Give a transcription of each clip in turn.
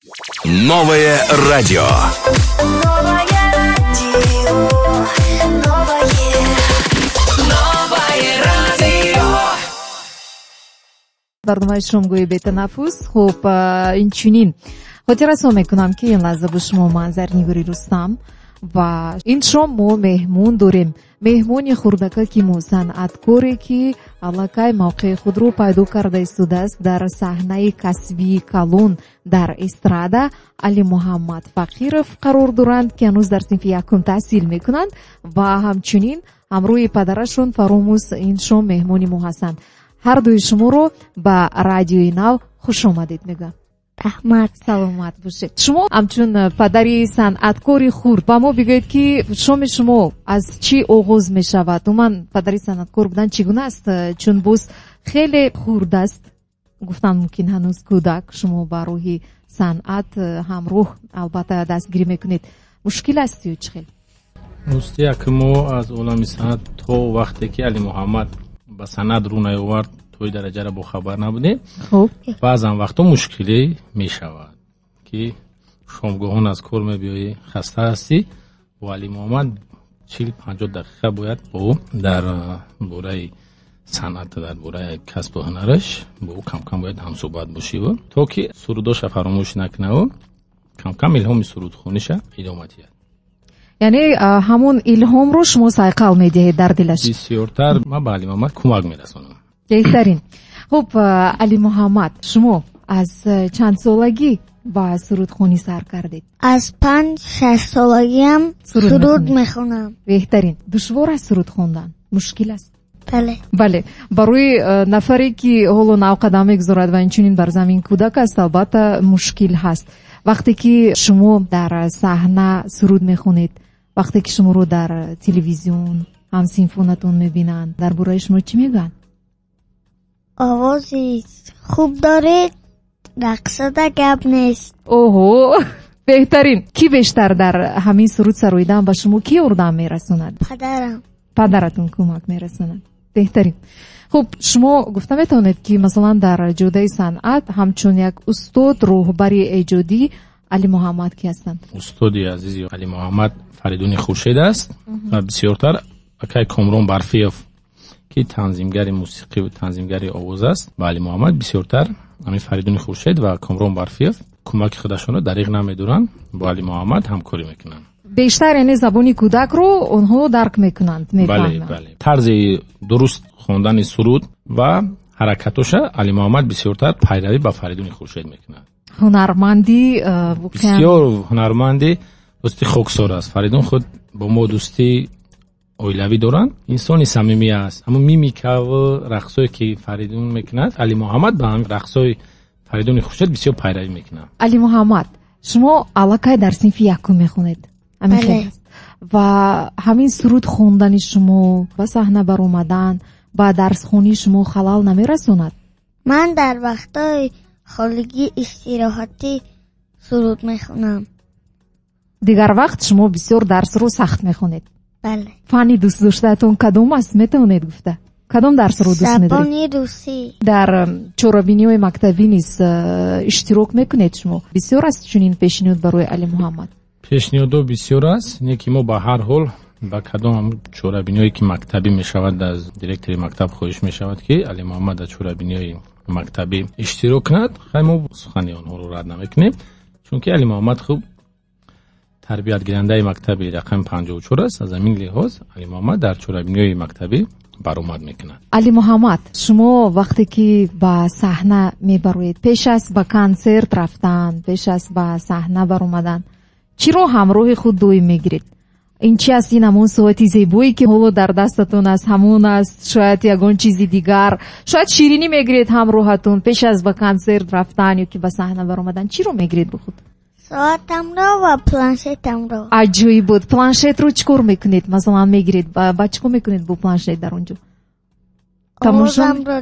Новое радио. برنامه شامگوی بی‌تنفس. خب اینچنین خاطرات میکنم که این لحظه با شما منظر نگاری رستم و این شام ما مهمون داریم. مهمونی خوردکه که ما صنعتکاری که علاقه موقع خود رو پیدا کرده است در صحنه کسبی کلون در استرادا علی محمد فقیرов قرار دارند که هنوز در صنف یکم تحصیل میکنند و همچنین همراه پدرشون فراموس این شام مهمونی ما هستند. هر دوی شما رو به رادیوی نو خوش آمدید میگم. رحمت. سلامت باشید. شما همچون پدری صنعتکاری خورد و ما بگوید که شام شما از چی آغاز می شود؟ و من پدری صنعتکار بودن چگونه است؟ چون باز خیلی خورد است، گفتن ممکن هنوز کودک، شما برای صنعت همراه البته دستگیری میکنید. مشکل است یا چه خیلی؟ راستی که ما از عالم صنعت تا وقتی که علی محمد به صنعت رو نیاورد توی درجه را با خبر نبودیم. خب بعضا وقتا مشکلی می شود که شامگاهان از کار می بیایی خسته هستی و علی محمد 40-50 دقیقه باید با در باره صنعت، در باره کسب و هنرش با او کم کم باید هم صحبت باشی و تا که سروداش فراموش نکنه و کم کم الهام سرودخونیش ادامه دهد. یعنی همون الهام رو شما سایقل میدهید در دلش؟ بسیارتر من به علی محمد کمک میرسونم. بهترین. خب علی محمد، شما از چند سالگی با سرودخوانی سر کردید؟ از 5-6 سالگی هم سرود میخونم. بهترین. دشوار است سرود خوندن؟ مشکل است؟ بله. برای نفری که حالا نو قدم میگذارد و اینچنین بر زمین کودک است البته مشکل هست. وقتی که شما در صحنه سرود میخونید، وقتی که شما رو در تلویزیون هم سیمفونتون میبینند، در برای شما چی میگن؟ آوازی خوب دارید، رقصده گپ نیست. اوهو، بهترین. کی بیشتر در همین سرود سرویدن با شما کی اردام میرسوند؟ پدرم. پدرتون کمک میرسوند. بهترین. خب شما گفته میتونید که مثلا در جوده صنعت همچون یک استاد راهبری ایجادی علی محمد کی هستند؟ استادی عزیزی علی محمد فریدون خورشید است و بسیارتر اکای کامران برفیف که تنظیمگر موسیقی و تنظیمگر آواز است. با علی محمد بسیارتر همین فریدون خورشید و کامران برفیف کمک خودشون رو دریغ نمیدونن، با علی محمد همکاری میکنن. بیشتر یعنی زبانی کودک رو اونها درک میکنند، میفهمند. بله. طرز درست خواندن سرود و حرکتاش علی محمد بسیارتر پیروی با فریدون خورشید میکنه. هنرمندی بسیار هنرمندی، دوستی خاکسار است. فریدون خود با ما دوستی اویلوی دارن، انسانی صمیمی است. اما میمیکه و رقصایی که فریدون میکنه علی محمد با هم رقصای فریدون خورشید بسیار پیروی میکنه. علی محمد، شما علاقه در صنف یکم میخونید؟ بله. و همین سرود خوندن شما با صحنه بر اومدن با درس خونی شما خلال نمیرسوند؟ من در وقتای خالگی استراحتی سرود میخونم. دیگر وقت شما بسیار درس رو سخت میخونید؟ بله. فنی دوست داشتهتون کدوم است میتونید گفته؟ کدوم درس رو دوست میدارید؟ زبانی روسی. در چورابینی و مکتبی نیست اشتراک میکنید شما؟ بسیار است چنین پیشنهاد برای علی محمد؟ پیشنهاد بسیار است. یکی ما به هر حال با کدام چورابینی که مکتبی میشود از دیرکتور مکتب خواهش میشود که علی محمد در چورابینی مکتبی اشتراک کند. خیلی ما سخنی آنها رو رد نمیکنیم، چون که علی محمد خوب تربیت گیرنده مکتبی رقم 54 است. از همین لحاظ علی محمد در چورابینی مکتبی برآمد میکند. علی محمد، شما وقتی که با صحنه میبروید، پیش از با کنسرت رفتن، پیش از با صحنه برآمدن، چی رو همراه خود دوی میگیرید؟ این چی است؟ این همون ساعتی زیبایی که حالا در دستتون است، همون است؟ شاید یگان چیزی دیگر، شاید شیرینی میگیرید همراهتون پیش از با کنسرت رفتن یا که با صحنه برآمدن؟ چی رو میگیرید بخود؟ ساعتم رو و پلانشتم رو. عجیب بود. پلانشت رو چیکار میکنید؟ مثلا میگیرید با چیکار میکنید با پلانشت در اونجا؟ آوازم رو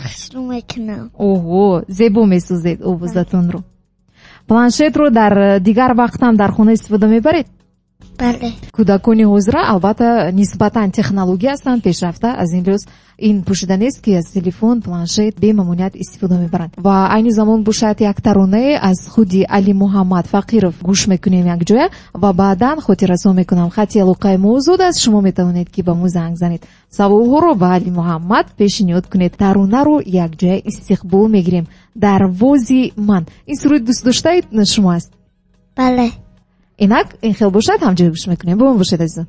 شروع میکنم. اوه، زیبا میسوزید آوازتون رو. پلانشت رو در دیگر وقت هم در خونه استفاده میبرید؟ بله. کودکان حاضر البته نسبتا تکنولوژی هستند پیشرفته، از این لحاظ این پوشیده نیست که از تلفن پلانشت به ممنوعیت استفاده میبرند. و این زمان باشد یک ترانه از خودی علی محمد فقیرов گوش میکنیم یک جای و بعدا خاطر رسانی میکنم. خطی علاقه موضوع است، شما میتوانید که به ما زنگ زنید، سوال ها رو به علی محمد پیشنهاد کنید. ترانه رو یک جای استقبال میگیریم. دروازه من، این سرود دوست داشتید شما است؟ بله. اینک این خیلی باشد همجای گوش میکنیم. با من باشد عزیزم.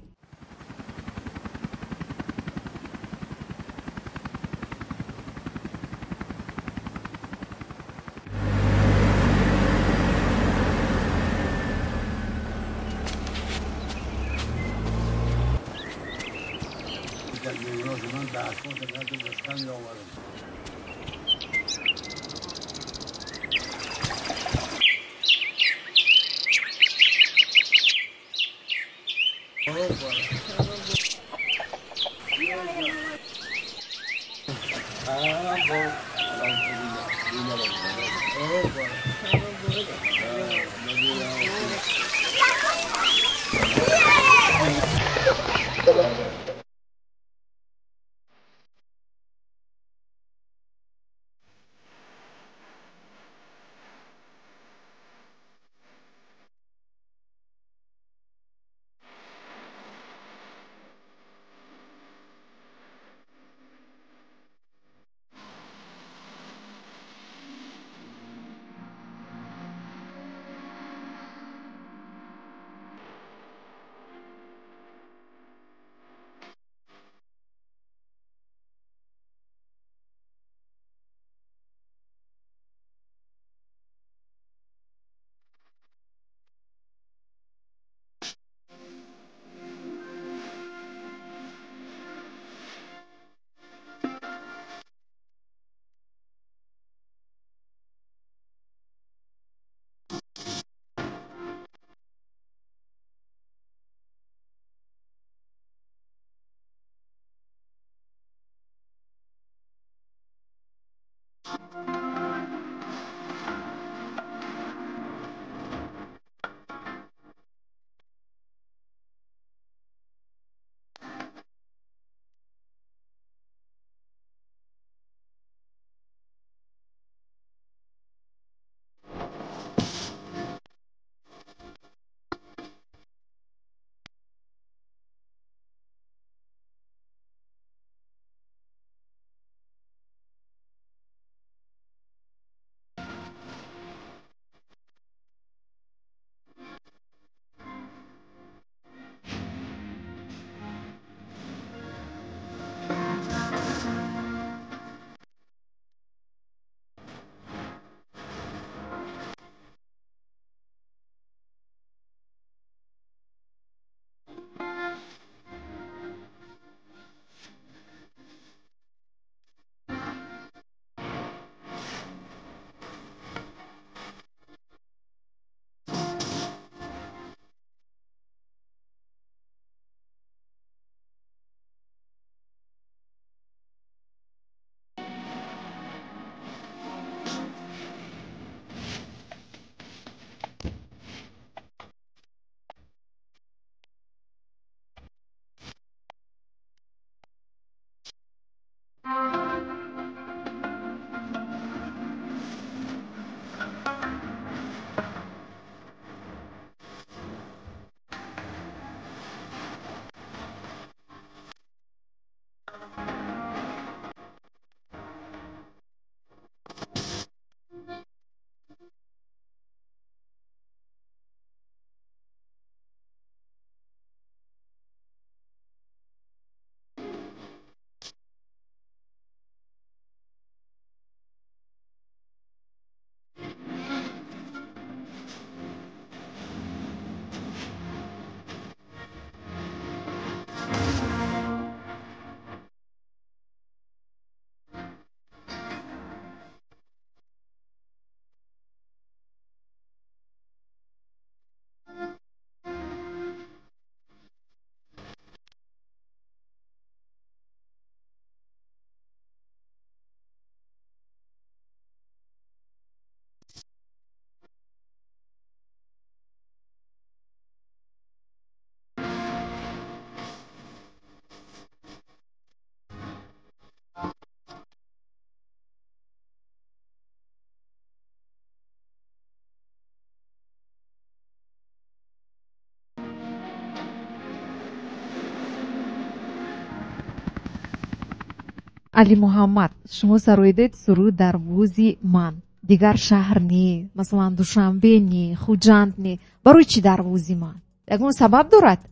علی محمد شما سرویدید سرود در ووزی من دیگر شهر نی مثلا دوشنبه نی خوجند نی برای چی در ووزی من یکون سبب دارد؟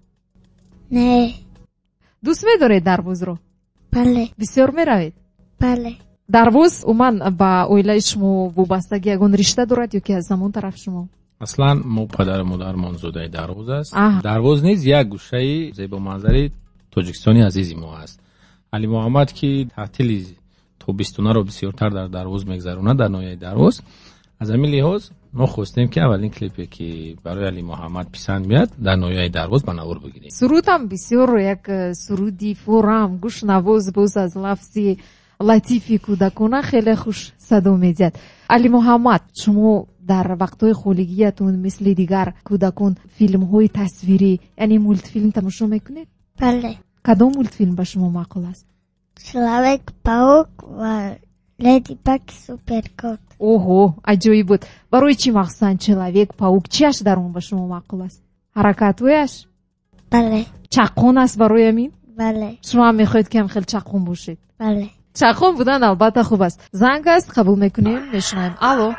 نه. دوست می‌دارید در ووز رو؟ بله. بسیار می‌روید؟ بله. در ووز اومن با اویلای شما وابستگی یکون رشته دارد یا که از زمان طرف شما؟ اصلا مو پدر مادرمان زاده دروز است. دروز نیز یک گوشه زیبا منظره تاجیکستانی عزیزی ما است. علی محمد که تعطیل تابستونه رو بسیارتر در دروز میگذرونه در ناحیه دروز. از همین لحاظ ما خواستیم که اولین کلیپی که برای علی محمد پسند میاد در ناحیه دروز به نوار بگیریم. سرود هم بسیار یک سرودی فورم گوش نواز باز از لفظی لطیفی کودکانه خیلی خوش صدا میزد. علی محمد شما در وقتهای خولگیتون مثل دیگر کودکان فیلم های تصویری یعنی مولت فیلم تماشا میکنید؟ بله. کدام مولت فیلم به شما معقول است؟ چلاوک پاوک و لیدی بگ سوپرکوت. اوه عجیب بود. برای چی مخصوصا چلاوک پاوک چیش در اون به شما معقول است؟ حرکاتویش؟ بله. چقون است برای امین؟ بله. شما هم میخواید که هم خیلی چقون باشید؟ بله. چقون بودن البته خوب است. زنگ است قبول میکنیم میشنویم. الو.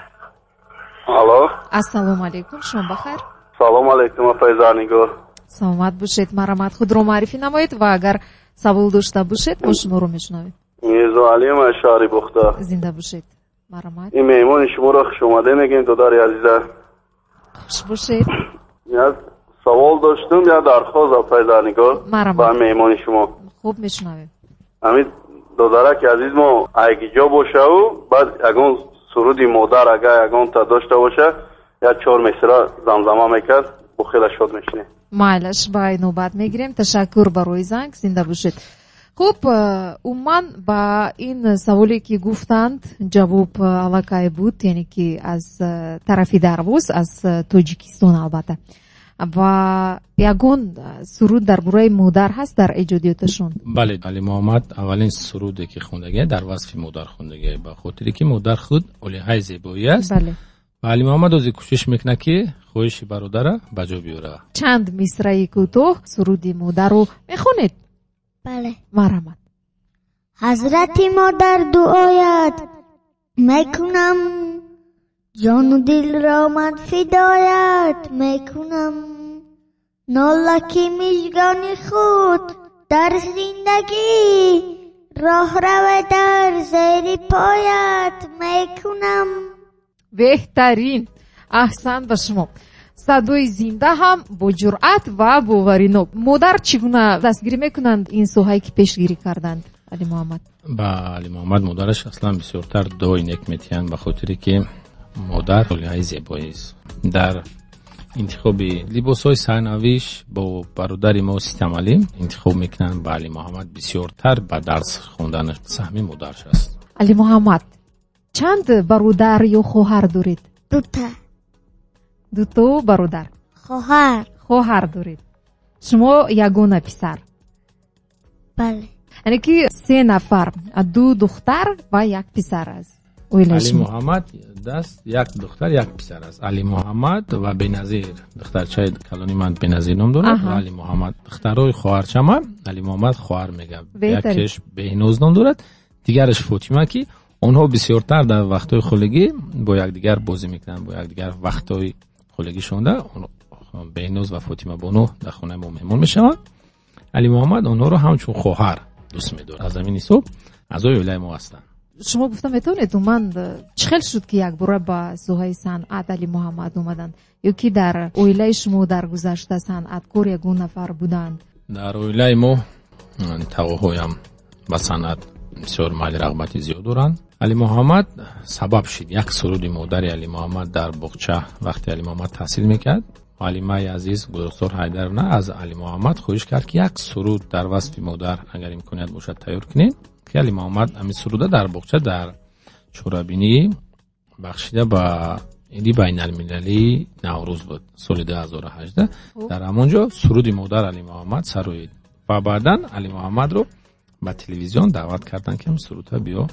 الو. السلام علیکم شما بخیر. سلام علیکم فیضانیگور. سلامت باشید. مرحمت خود رو معرفی نمایید و اگر سوال داشته باشید ما شما رو میشنویم. میرزا علیم اشعری بختار. زنده باشید. مرحمت. این میمون شما رو خوش اومده میگیم دوداری عزیزه. خوش باشید. یک سوال داشتم یا درخواست فیضانیگور با میمون شما. خوب میشنویم. همین دوداره که عزیز ما اگه جا باشه و بعد اگون سرودی مادر اگه اگون تا داشته باشه یا 4 مصرع زمزمه میکرد بو خیلی شد میشنه. مالش با نوبت میگیریم. تشکر برای زنگ. زنده باشید. خب من با این سوالی که گفتند جواب علاقه بود یعنی که از طرفی دروز از تاجیکستان البته و یگون سرود در برای مادر هست در ایجادیاتشون. بله علی محمد اولین سرودی که خوندگی در وصف مادر خوندگی به خاطری که مادر خود اولیهای زیبایی است. بله. و علی محمد از کوشش میکنه که خواهش برادر به جا بیاره. چند مصرعی کوتاه سرودی مادر رو میخونید؟ بله. مرحمت. حضرت مادر دعایت میکنم جان و دل را من فدایت میکنم نالکی مژگان خود در زندگی راه رو در زیر پایت میکنم. بهترین. احسن به شما. صدای زنده هم با جرأت و باورینو. مادر چگونه دستگیری میکنند این سوهایی که پیشگیری کردند علی محمد؟ با علی محمد مادرش اصلا بسیارتر دعای نیک میتیند به خاطری که مادر اولیهای زیبایی است. در انتخاب لباس‌های ثانویش با برادر ما سیستم علی انتخاب میکنن. با علی محمد بسیارتر با درس خوندنش سهم مادرش است. علی محمد چند برادر یا خواهر دارید؟ دو تا برادر. خواهر دارید. شما یگانه پسر. بله. یعنی که 3 نفر 2 دختر و 1 پسر است. علی محمد دست 1 دختر 1 پسر است. علی محمد و بنظیر دخترچه کلانی من بنظیر نام دارد و علی محمد دخترای خواهرچه من علی محمد خواهر میگه. یکیش بهنوز نام دارد دیگرش فاطمه که اونها بسیارتر در وقتهای خولگی با یکدیگر بازی میکنن. با یکدیگر وقتهای خولگی شونده بهنوز و فاطمه بانو در خونه ما مهمون میشوند. علی محمد اونها رو همچون خواهر دوست میداره. از همین حساب اعضای اولیای ما هستند. شما گفتم میتونید من چخل شد که یک بار با سوهای صنعت علی محمد اومدن یا که در اویلای شما در گذشته صنعتکار یگون نفر بودند؟ در اویلای ما توهایم با صنعت بسیار مایل رغبت زیاد دارند. علی محمد سبب شد یک سرود مادر علی محمد در باغچه وقتی علی محمد تحصیل میکرد معلمه عزیز گلدستار حیدر نه از علی محمد خواهش کرد که یک سرود در وصف مادر اگر امکانیت باشد تیار کنید که علی محمد همین سروده در باغچه در چورابینی بخشیده به ایدی بین المللی نوروز بود سال 2018 در همونجا سرود مادر علی محمد سروید و بعداً علی محمد رو به تلویزیون دعوت کردن که هم سرودها بیا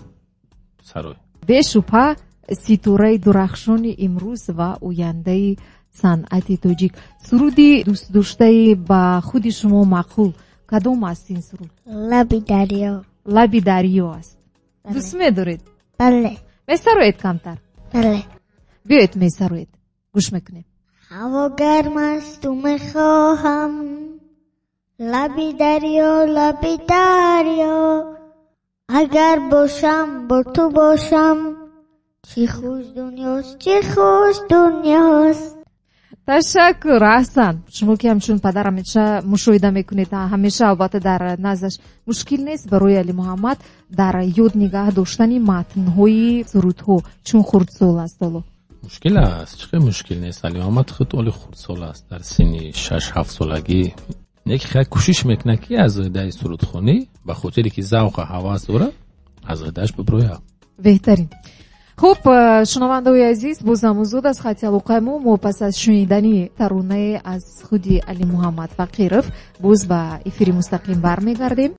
سروی. بشوپا ستاره درخشان امروز و آینده صنعت تاجیک. سرودی دوست داشته با خود شما معقول کدام است این سرود؟ لبی دریا. لبی دریا است. دوست می‌دارید؟ بله می‌سروید کمتر. بله. بیایید می‌سروید. گوش میکنیم. هوا گرم است و میخواهم لبی دریا لبی دریا، اگر باشم با تو باشم چی خوش دنیاست چی خوش دنیاست. تشکر احسن. شما که همچون پدر همیشه مشاهده میکنید همیشه البته در نزدش مشکل نیست برای علی محمد در یاد نگاه داشتن متن‌های سرودها چون خردسال است. مشکل است؟ چه مشکل نیست. علی محمد خود اولی خردسال است، در سن 6-7 سالگی یک خیلی کوشش میکنه که از غدای سرودخوانی به خاطری که ذوق و هوس داره از غداش ببروه. بهترین. خب شنونده‌های عزیز، بازم زود از خط علاقه‌مون پس از شنیدن ترانه از خودی علی محمد فقیرов باز به افیر مستقیم برمیگردیم.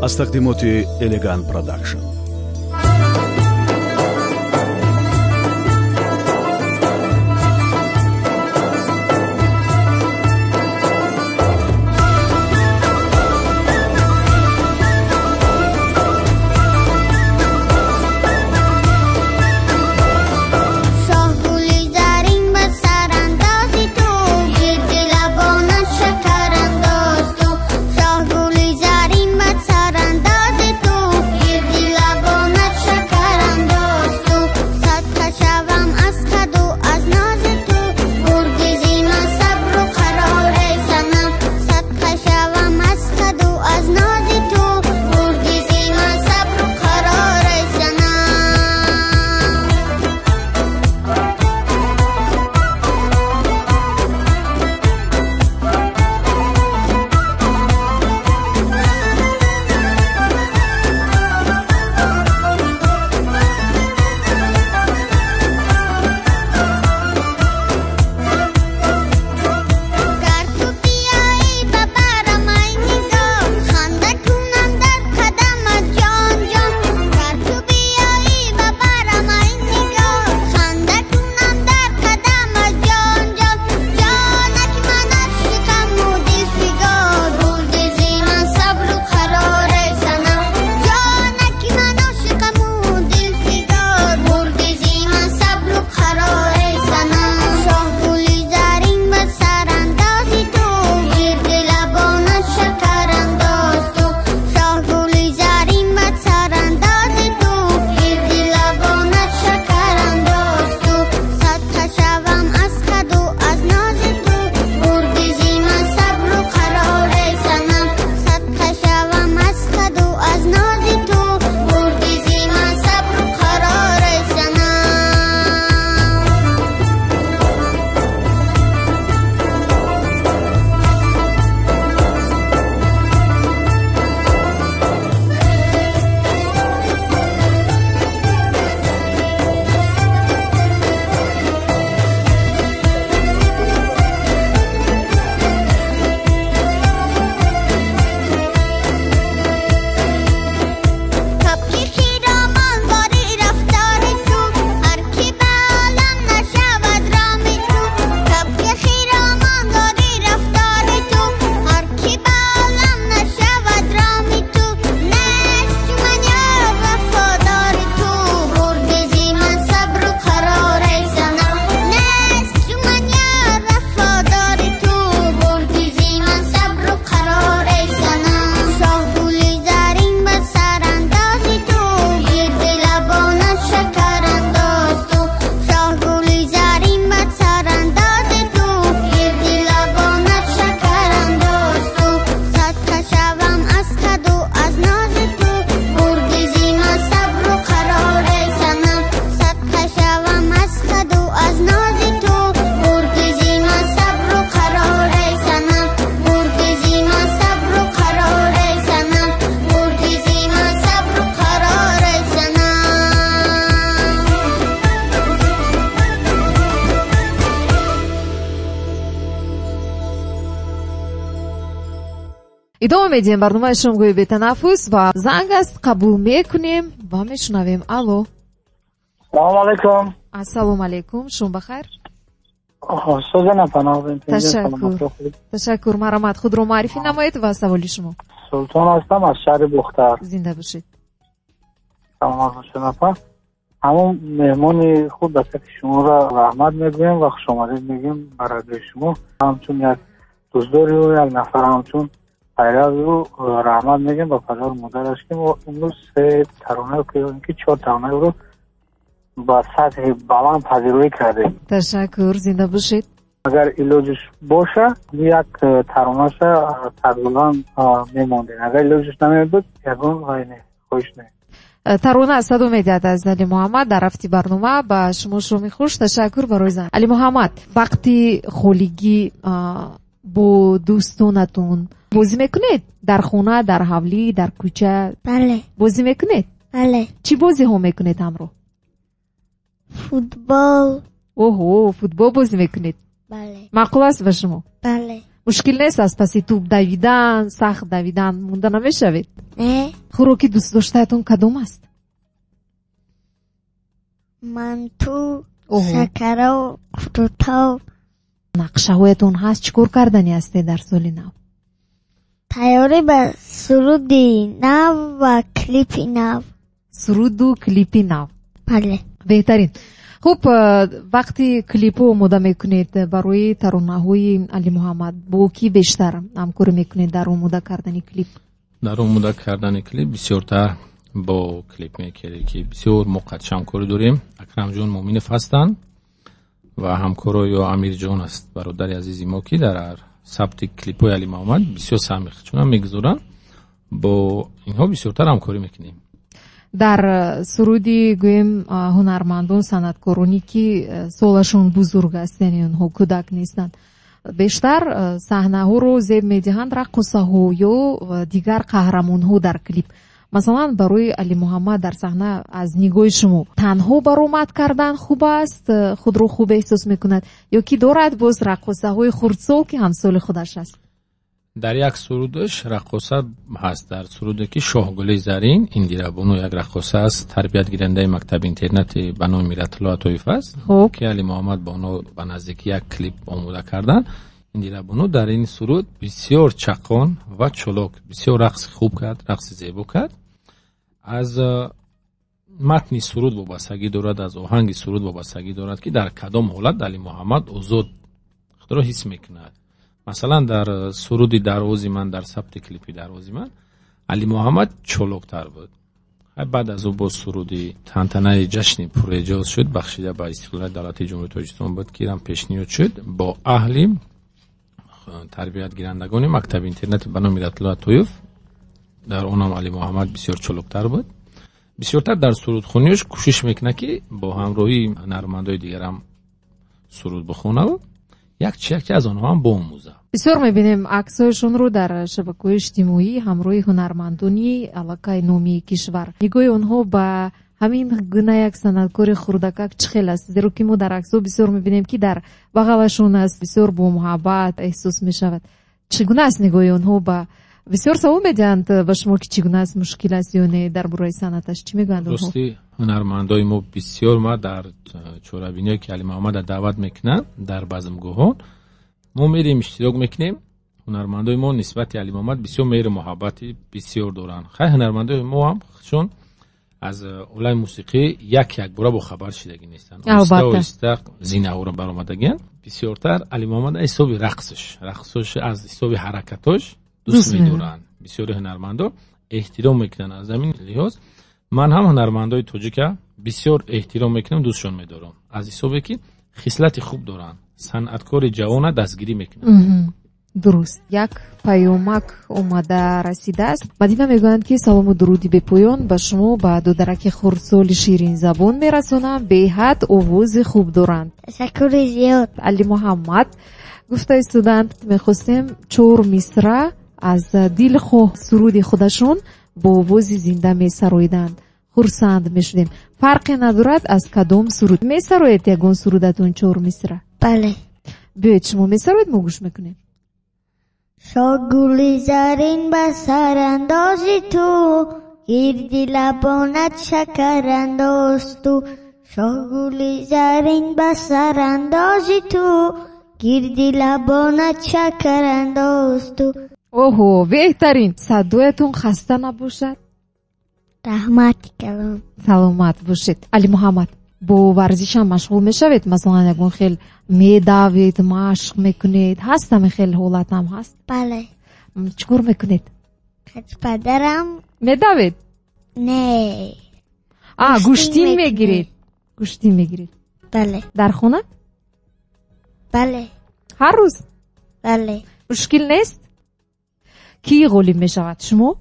از تقدیمات الگان پروداکشن. دل ادامه میدیم برنامه شامگوی به تنفس و زنگ است قبول میکنیم و میشنویم. الو. سلام علیکم. السلام علیکم. شما بخیر؟ سوزن پناه. تشکر. مرحمت. خود رو معرفی نمایید و سوالی شما. سلطان هستم از شهر بختر. زنده باشید. سلام علیکم. همون مهمانی خود دست شما را رحمت میگویم و خوش آمدید میگیم برای شما. همچون یک دوستداری و یک نفر همچون پیروی رو رحمت میگیم و پدر مادرش که امروز 3 ترانه که 4 ترانه رو با سطح بلند پذیرایی کردیم. تشکر. زنده باشید. اگر ایلوجش باشه یک ترانهش تقریبا میموندین، اگر ایلوجش نمیبود یکون غینه خوش نه. ترانه صد میدهد از علی محمد در رفتی برنامه با شما شومی خوش. تشکر برای زن. علی محمد، وقتی خولگی با دوستانتون بازی میکنید؟ در خونه، در حولی، در کوچه؟ بله. بازی میکنید؟ بله. چی بازی ها میکنید همرو؟ فوتبال. اوه، فوتبال بازی میکنید؟ بله. معقول است به شما؟ بله. مشکل نیست از پسی توپ دویدن، سخت دویدن مونده نمیشوید؟ نه. خوراکی دوست داشتهتون کدوم است؟ منتو، شکر و فروتا. نقشه هایتون هست؟ چیکار کردنی هستی در سال نو؟ تیاری به سرودی نو و کلیپی نو. سرود و کلیپی نو. بله. بهترین. خب وقتی کلیپو آماده میکنید برای ترانه های علی محمد با کی بیشتر همکاری میکنید در آماده کردن کلیپ؟ در آماده کردن کلیپ بسیارتر با کلیپ میکردیم که بسیار موقت همکاری داریم. اکرم جان مومینف هستند و همکارای امیر جان است، برادر عزیزی ما که در ثبت کلیپ های علی محمد بسیار سمیخ چون میگذارن. با اینها بسیارتر همکاری میکنیم. در سرودی گویم هنرمندان صنعتکارانی که سالشون بزرگ است، یعنی اونها کودک نیستند، بیشتر صحنه ها رو زیب میدهند رقصه ها یا دیگر قهرمان ها در کلیپ. مثلا برای علی محمد در صحنه از نگاه شما تنها برآمد کردن خوب است، خود رو خوب احساس میکند، یا کی دارد باز رقصه های خردسال که همسال خودش است؟ در یک سرودش رقاصه هست. در سرودی که شاهگل زرین اندیره بانو یک رقاصه است، تربیت گیرنده مکتب اینترنت بنای میرت الله طایفه است که علی محمد بانو به نزدیکی یک کلیپ آماده کردن. اندیره بانو در این سرود بسیار چقان و چلاک بسیار رقص خوب کرد، رقص زیبا کرد. از متن سرود وابستگی دارد، از آهنگ سرود وابستگی دارد که در کدام حالت علی محمد آزاد خود را حس میکند. مثلا در سرودی دروازی من، در ثبت کلیپی دروازی من، علی محمد چلاک‌تر بود. بعد از او با سرودی تنتنه جشن پراعجاز شد بخشیده به استقلال دولت جمهوری تاجیکستان بود که هم پیشنهاد شد با اهل تربیت گیرندگان مکتب اینترنت بنای میرت الله طایف. در اونم علی محمد بسیار چلاک‌تر بود. بسیارتر در سرود خونیش کوشش میکنه که با همراهی هنرمندای دیگر هم سرود بخونه و یک چیزی از آنها هم بآموزه. بسیار میبینیم عکسایشون رو در شبکه‌های اجتماعی همراه هنرمندانی علاقه نامی کشور. نگاه آنها به همین گونه یک صنعتکار خردکک چخیل است، زیرا که ما در عکس‌ها بسیار میبینیم که در بغلشون است، بسیار با محبت احساس میشود. چگونه است نگاه آنها به بسیار سوال میدهند به شما که چگونه است، مشکل است یا نه در برای صنعتش؟ چی میگویند اونها؟ راستی هنرمندای ما بسیار ما در چورابینی که علی محمد دعوت میکنه در بزمگاهان ما میریم اشتراک میکنیم. هنرمندای ما نسبت علی محمد بسیار مهر محبتی بسیار دارن. خیلی هنرمندای ما هم چون از اولای موسیقی یک بار با خبر شدگی نیستن، اوستا زینه او رو برآمدگی بسیارتر علی محمد حساب رقصش از حساب حرکتاش دوست می‌دارن. بسیار هنرمندا احترام میکنن. از همین لحاظ من هم هنرمندای تاجیک بسیار احترام میکنم، دوستشون می‌دارم از حسابی که خصلت خوب دارن، صنعتکار جوان دستگیری میکنن. درست. یک پیامک اومده رسیده است. مدینه میگویند که سلام و درودی به پایان به شما با دو درک خردسال شیرین زبان میرسونم، به حد آواز خوب دارند. تشکر زیاد. علی محمد گفته استودنت میخواستیم 4 مصرع از دل خو سرود خودشون با آواز زنده میسرایدند، خرسند میشدیم. فرقی ندارد از کدام سرود میسراید یگان سرودتون 4 مصرع؟ بله. بیاید شما میسراید ما گوش میکنیم. شاگولی زرین به سر اندازی تو گردی لبانت شکر انداز تو شاگولی زرین به سر اندازی تو گردی لبانت شکر انداز تو. اوهو بهترین. صدایتون خسته نباشد. رحمت کلام. سلامت باشید. علی محمد با ورزش هم مشغول میشوید؟ مثلا یکون خیلی میدوید، مشق میکنید؟ هستم خیلی حالت هم هست؟ بله. چکور میکنید؟ خیلی پدرم میدوید؟ نه. گوشتی میگیرید؟ گوشتی میگیرید؟ بله. در خونه؟ بله. هر روز؟ بله. مشکل نیست؟ کی غالب میشود؟ شما؟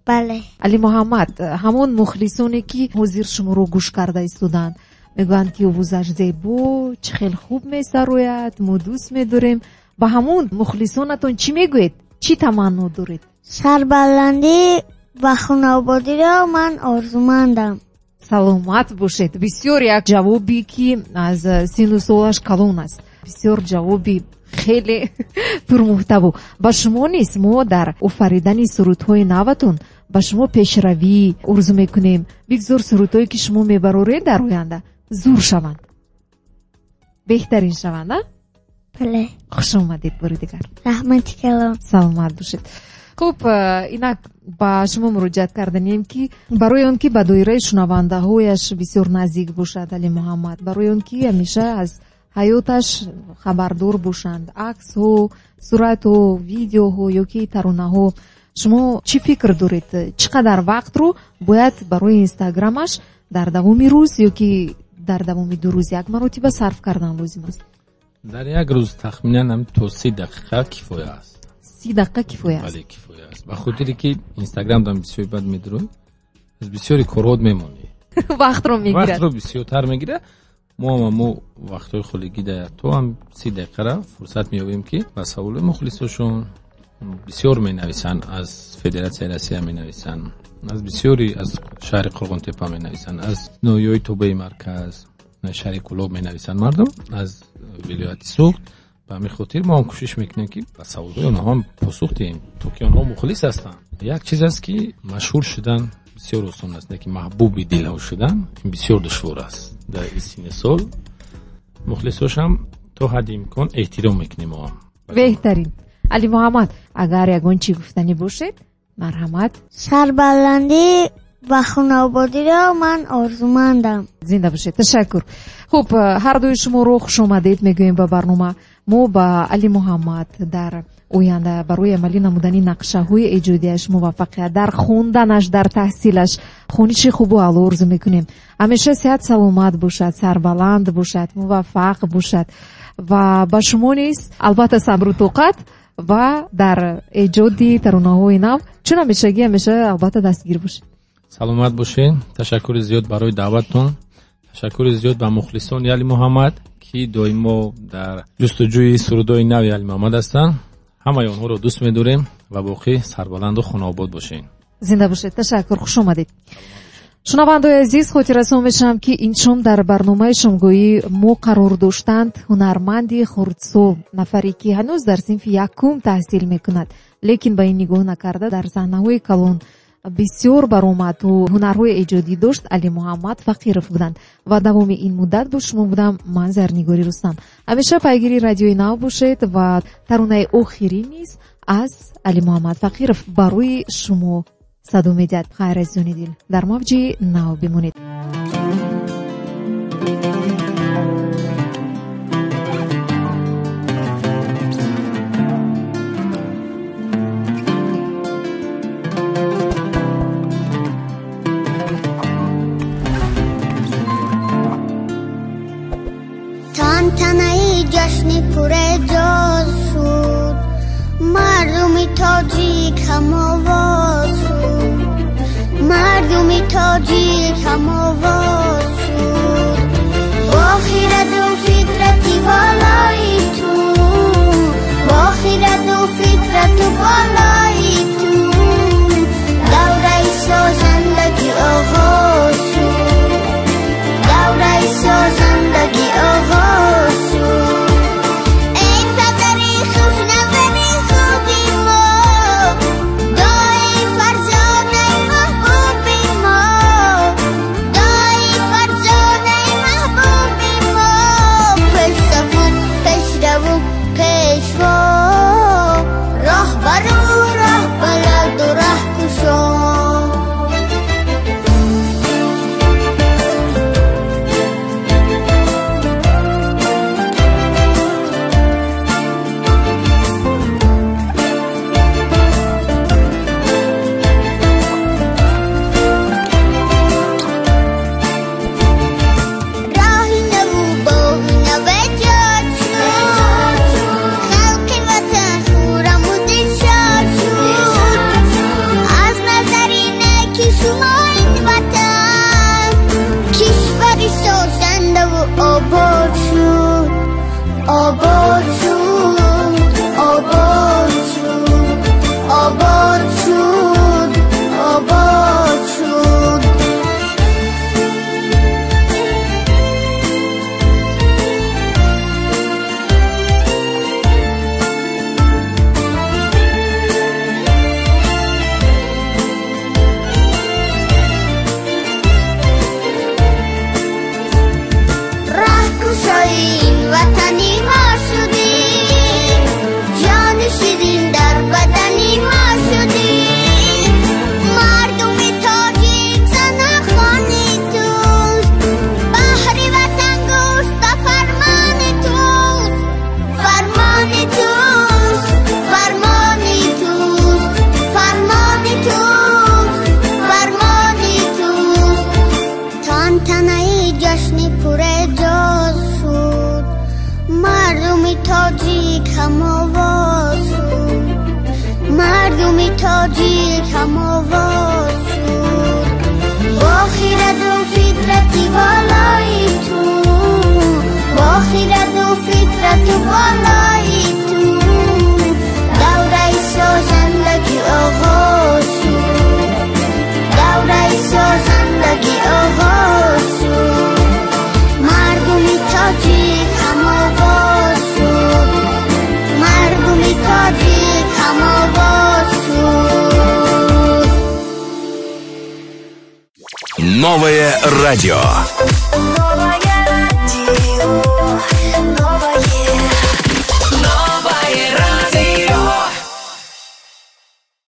بله. علی محمد، همون مخلصانی که حضور شما رو گوش کرده ایستادند میگویند که اوزش زیبا، چه خیلی خوب میسروید، ما دوست میداریم. با همون مخلصانتون چی میگوید؟ چی تمنا دارید؟ سربلندی و خانوادگی را من آرزومندم. سلامت باشید. بسیار یک جوابی که از سن و سالش کلان است. بسیار جوابی خیلی پرمحتوا. با شما نیست، ما در آفریدن سرودهای نوتون با شما پیشروی آرزو میکنیم. بگذار سرودهایی که شما میبرارید در آینده زور شوند، بهترین شوند. بله. خوش آمدید بار دیگر. رحمت کلام. سلامت باشید. خب اینک با شما مراجعت کردنیم که برای اون که به دایره شنونده هایش بسیار نزدیک باشد علی محمد، برای اون که همیشه از حیاتش خبردار باشند، عکس ها، صورت ها، ویدیو ها یا که ترانه ها، شما چی فکر دارید؟ چقدر وقت رو باید برای اینستاگرامش در دوام روز یا که در دوام 2 روز یک مرتبه صرف کردن لازم است؟ در یک روز تخمینا هم تا 30 دقیقه کفایه است. 30 دقیقه کفایه است؟ بله کفایه است. به خاطری که اینستاگرام دام بسیار بد میدروی، از بسیاری کارات میمونی. وقت رو میگیره. وقت رو بسیارتر میگیره. ما وقتای خلگی در تو هم 30 دقیقه را فرصت میابیم که با سوال مخلصشون بسیار می نویسن، از فدراسیون روسیه می نویسن، از بسیاری از شهر قرغون تپه می نویسن، از نویای توبه مرکز، شهر کلوب می نویسن مردم، از ولایت سوخت. به همین خاطر ما هم کوشش میکنیم که با سوالای اونها هم پاسخ دهیم تا که اونها مخلص هستن. یک چیز است که مشهور شدن بسیار آسان است، نه که محبوب دل ها شدن بسیار دشوار است. در این سن سال مخلصاش هم تا حد امکان احترام میکنیم. ما بهترین. علی محمد اگر یگان چی گفتنی باشید مرحمت. سربلندی و خانوادگی را من آرزومندم. زنده باشید. تشکر. خب هر دوی شما رو خوش آمدید میگویم به برنامه. ما با علی محمد در آینده برای عملی نمودنی نقشه های ایجادیش موفقیت در خوندنش، در تحصیلش خونیچ خوب و عالی آرزو میکنیم. همیشه صحت سلامت باشد، سربلند باشد، موفق باشد و با شما نیست البته صبر و طاقت و در ایجادی ترانه های نو چون همیشگی همیشه البته دستگیر باشید. سلامت باشین. تشکر زیاد برای دعوتتون. تشکر زیاد به مخلصان علی محمد که دائما در جستجوی سرودهای نو علی محمد هستن. همه اونها رو دوست می‌داریم و باقی سربلند و خانه‌آباد باشین. زنده باشید. تشکر. خوش آمدید. شنوندگان عزیز، خاطررسان میشم که این شام در برنامه شامگویی ما قرار داشتند هنرمندی خردسال، نفری که هنوز در صنف یکم تحصیل میکند لیکن با این نگاه نکرده در صحنه‌های کلان بسیار برآمد و هنرهای ایجادی داشت. علی محمد فقیرов بودند و دوام این مدت با شما بودم من زرنگاری رستم. همیشه پیگیری رادیوی نو باشید و ترانه آخری نیست از علی محمد فقیرов برای شما صدا میدهد. خیر از جون دل در موج نو بمونید. تنتنه‌ای جشنی پر اعجاز شد، مردمی تاجیک هم آواز شد، مردمی تاجیک هم آواز شد. با خیرت و فکرتی بالای تو، با خیرت و فکرت بالای تو، دوره سازندگی آغاز شد، دوره سازندگی آغاز شد. ای پدری خوش نبری خوبی هم آواز شد با خیرت و فکرتی بالای تو با خیرت و فکرت بالای تو دوره سازندگی آغاز شد دوره سازندگی آغاز شد مردمی تاجیک هم آواز شد مردمی تاجیک هم آواز شد Новое радио.